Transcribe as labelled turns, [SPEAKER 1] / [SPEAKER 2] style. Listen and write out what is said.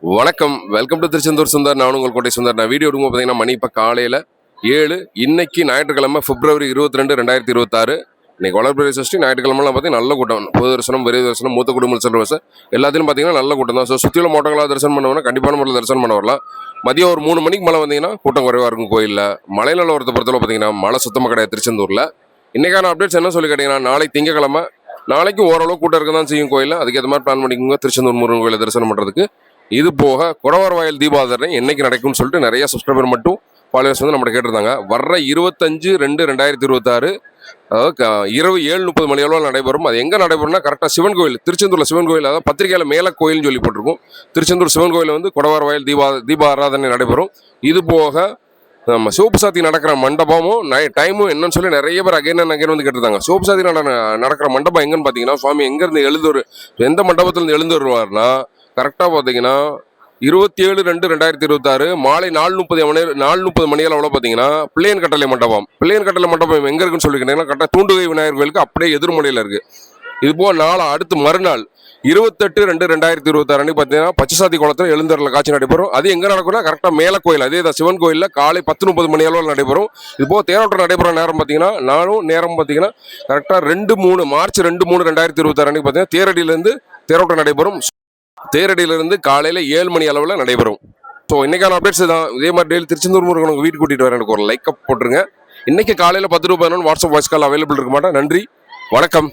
[SPEAKER 1] வணக்கம், welcome to Tiruchendur Sundar. நான் உங்கள் கோட்டை சுந்தர். நான் வீடியோ எடுக்கும் பார்த்தீங்கன்னா மணி இப்போ காலையில் 7. இன்னைக்கு ஞாயிற்றுக்கிழமை February 22, 2026. இன்னைக்கு வளர்பிறை சஷ்டி. ஞாயிற்றுக்கிழமெல்லாம் பார்த்தீங்கன்னா நல்ல கூட்டம். பொது தரிசனம், விரைவு தரிசனம், மூத்த குடும்பம் செல்ற பஸ் எல்லாத்திலும் பார்த்தீங்கன்னா நல்ல கூட்டம் தான். ஸோ சுற்றியுள்ள மாவட்டங்களாக தரிசனம் பண்ணுவோம்னா கண்டிப்பான முறையில் தரிசனம் பண்ண வரலாம். மதியம் ஒரு 3 மணிக்கு மேலே வந்தீங்கன்னா கூட்டம் குறைவாக இருக்கும் கோயிலில். மழை நிலவரத்தை பொறுத்தவரை பார்த்தீங்கன்னா மழை சுத்தமாக கிடையாது திருச்செந்தூரில். இன்றைக்கான அப்டேட்ஸ் என்ன சொல்லி கேட்டிங்கன்னா, நாளை திங்கக்கிழமை, நாளைக்கு ஓரளவு கூட்டம் இருக்க தான் செய்யும் கோயிலில். அதுக்கேற்ற மாதிரி பிளான் பண்ணிக்கோங்க திருச்செந்தூர் முருகன் கோயிலை தரிசனம் பண்ணுறதுக்கு. இது போக குடவரவாயல் தீபாவளி என்னைக்கு நடக்கும்னு சொல்லிட்டு நிறைய சப்ஸ்கிரைபர் மட்டும் ஃபாலோவர்ஸ் வந்து நம்மகிட்ட கேட்டிருந்தாங்க. வர்ற 25/2/2026 அதாவது இரவு 7:30 மணி அளவில் நடைபெறும். அது எங்கே நடைபெறும்னா கரெக்டாக சிவன் கோயில், திருச்செந்தூரில் சிவன் கோயில், அதாவது பத்திரிகையில் மேல கோயில்னு சொல்லி போட்டிருக்கும். திருச்செந்தூர் சிவன் கோயிலில் வந்து குடவரவாயல் தீப ஆராதனை நடைபெறும். இது போக நம்ம சிவப்பு சாத்தி நடக்கிற மண்டபமும் டைமும் என்னன்னு சொல்லி நிறைய பேர் அகைன் வந்து கேட்டிருந்தாங்க. சிவப்பு சாத்தி நடக்கிற மண்டபம் எங்கன்னு பார்த்தீங்கன்னா, சுவாமி எங்கேருந்து எந்த மண்டபத்திலேருந்து எழுந்து வருவார்னா கரெக்டாக பார்த்தீங்கன்னா 27/2/2026 மாலை 4:30 மணி அளவில் பார்த்தீங்கன்னா பிள்ளையன் கட்டளை மண்டபம் எங்கே இருக்குன்னு சொல்லிக்கிட்டீங்கன்னா கரெக்டாக தூண்டுகை விநாயகர் கோயிலுக்கு அப்படியே எதிர்மலையில் இருக்குது. இது போக அடுத்து மறுநாள் 28/2/2026 அன்னைக்கு பார்த்தீங்கன்னா பச்சைசாத்தி குளத்தில் எழுந்தருள காட்சி நடைபெறும். அது எங்கே நடக்கும்னா கரெக்டாக மேல கோயில், அதே தான் சிவன் கோயிலில் காலை 10:30 மணி அளவில் நடைபெறும். இது போக தேரோட்டம் நடைபெற நேரம் பார்த்தீங்கன்னா நேரம் பார்த்தீங்கன்னா கரெக்டாக மார்ச் 2/3/2026 அன்னைக்கு பார்த்தீங்கன்னா தேரடியிலேருந்து தேரோட்டம் நடைபெறும். தேரடியிலிருந்து காலையில் 7 மணி அளவில் நடைபெறும். ஸோ இன்னைக்கான அப்டேட்ஸ் தான். இதே மாதிரி டெய்லி திருச்செந்தூர் முருகன் வீட்டு கூட்டிகிட்டு வரேன். எனக்கு ஒரு லைக் போட்டுருங்க. இன்னைக்கு காலையில் 10 ரூபாய் வாட்ஸ்அப் வாய்ஸ் கால் அவைலபிள் இருக்க மாட்டேன். நன்றி, வணக்கம்.